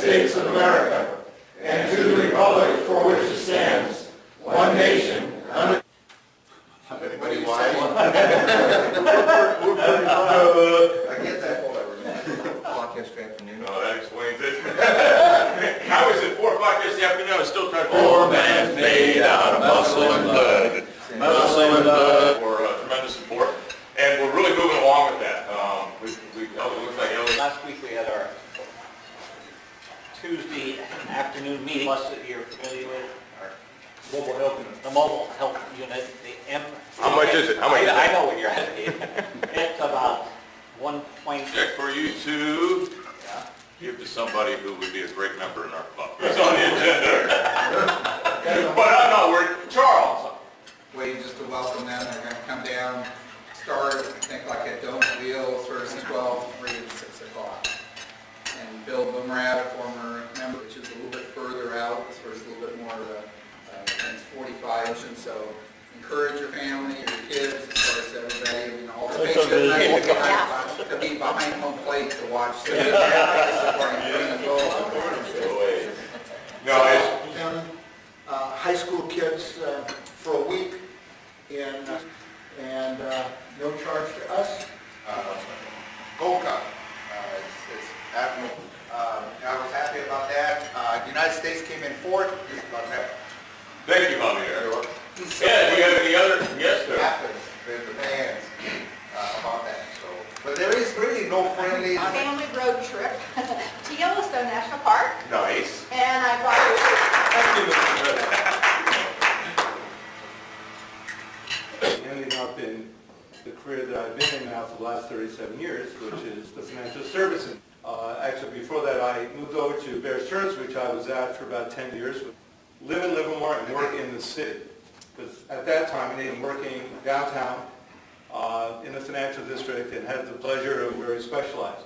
States of America and to the republic for which it stands, one nation, under... Everybody wise? We're pretty I get that. O'clock yesterday afternoon. No, that explains it. I was at 4 o'clock yesterday afternoon, I was still trying to... Poor man's made out of muscle and blood. Muscle and blood. For tremendous support. And we're really moving along with that. It looks like Last week we had our Tuesday afternoon meeting, plus that you're familiar with, our mobile health unit, the mobile health unit, the M. How much is it? How much is it? I know what you're asking. It's about 1 point. check for you to give to somebody who would be a great member in our club. It's on the agenda. But no, we're Charles. Waiting just to welcome them. They're going to come down, start, I think, like at Dome Wheel, sort of 12, 3 to 6 o'clock. And Bill Boomerad, a former member, which is a little bit further out, as far as a little bit more of a, it's 45, and so encourage your family, your kids, as far as everybody, you know, all the patients to be behind home plate to watch the high school kids for a week, and no charge to us. Gold Cup. It's admirable. I was happy about that. The United States came in fourth. Just about that. Thank you, Javier. Yeah, do you have any other guests there? Happens with the fans about that. So, but there is really no friendly. Family road trip to Yellowstone National Park, Nice. and I Ending up in the career that I've been in now for the last 37 years, which is the financial services. Actually, before that, I moved over to Bear Stearns, which I was at for about 10 years. Live in Livermore and work in the city. Because at that time, I was working downtown in the financial district and had the pleasure of very specialized.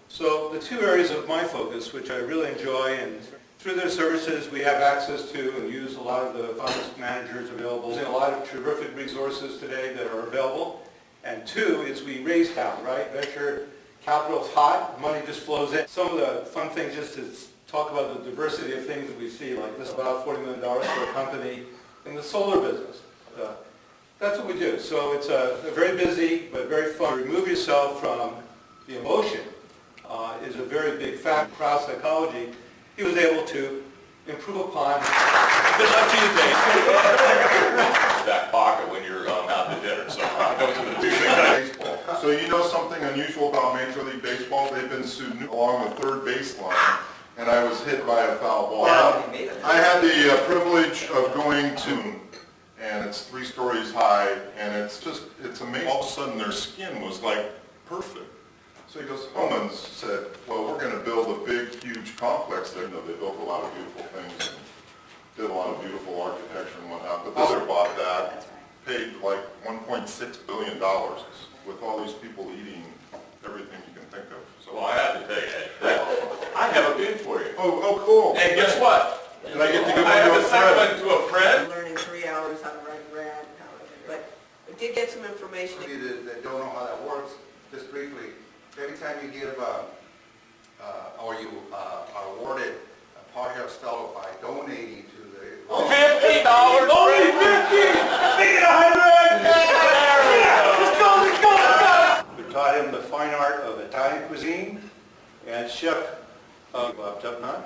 So the two areas of my focus, which I really enjoy, and through their services, we have access to and use a lot of the funds managers available. There's a lot of terrific resources today that are available. And two is we raise capital, right? Venture capital is hot, money just flows in. Some of the fun things just to talk about the diversity of things that we see, like this about $40 million for a company in the solar business. That's what we do. So it's a very busy but very fun. Remove yourself from the emotion is a very big factor. Crowd psychology, he was able to improve upon. Good luck to you, Dave. Back pocket when you're out to dinner. So those are the two things. Baseball. So you know something unusual about Major League Baseball? They've been sued along the third baseline, and I was hit by a foul ball. I had the privilege of going to, and it's 3 stories high, and it's amazing. All of a sudden their skin was like perfect. So he goes home and said, well, we're going to build a big, huge complex there. You know, they built a lot of beautiful things and did a lot of beautiful architecture and whatnot. But this other bought that, paid like $1.6 billion with all these people eating everything you can think of. So Well, I have to tell you, Ed, I have a bid for you. Oh, cool. And guess what? Did I get to give I have one a to a second friend? one to a friend. Learning 3 hours how to write RAD, but we did get some information. For you that don't know how that works, just briefly, every time you give, or you are awarded a Powerhouse Fellow by donating to the... $50! Only 50! Make it 100! Let's go! We taught him the fine art of Italian cuisine and chef Bob Tupnott.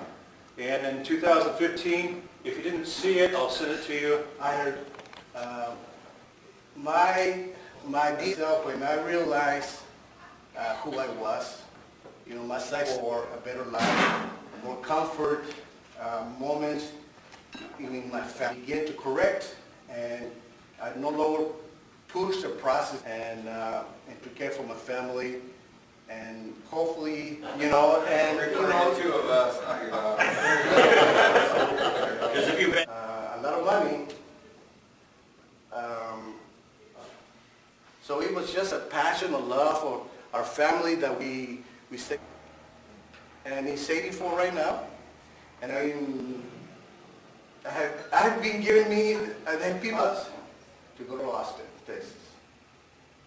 And in 2015, if you didn't see it, I'll send it to you. I heard my deep self when I realized who I was, you know, my sex for a better life, more comfort, moments in my family. Begin to correct, and I no longer push the process and to care for my family, and hopefully, you know, and you know, 2 of us. Because if you've been... a lot of money. So it was just a passion, a love for our family that we stay. And he's 84 right now. And I have been giving me people to go to Austin, Texas.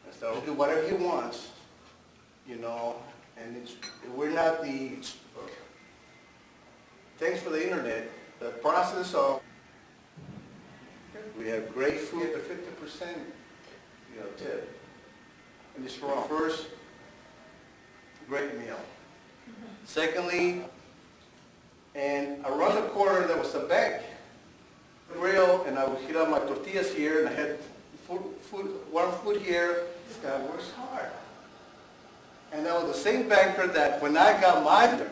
And so do whatever he wants, you know. And we're not the thanks for the internet, the process of, we have great food, the 50%, tip. And it's for our first great meal. Secondly, and around the corner there was a bank, grill, and I would heat up my tortillas here, and I had warm food here. This guy works hard. And that was the same banker that when I got my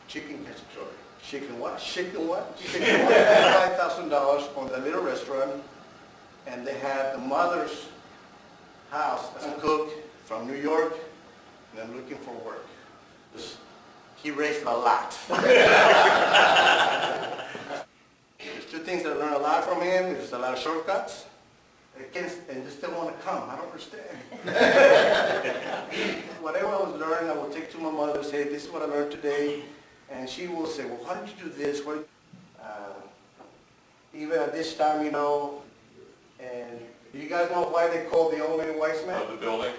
chicken cacciatore. Chicken what? Chicken what? Chicken what? $5,000 on the little restaurant, and they had the mother's house as a cook from New York, and I'm looking for work. He raised a lot. There's two things that I learned a lot from him. There's a lot of shortcuts. And they still want to come. I don't understand. Whatever I was learning, I would take to my mother and say, this is what I learned today. And she will say, well, how did you do this? Even at this time, and you guys know why they call the old man wise man? The building,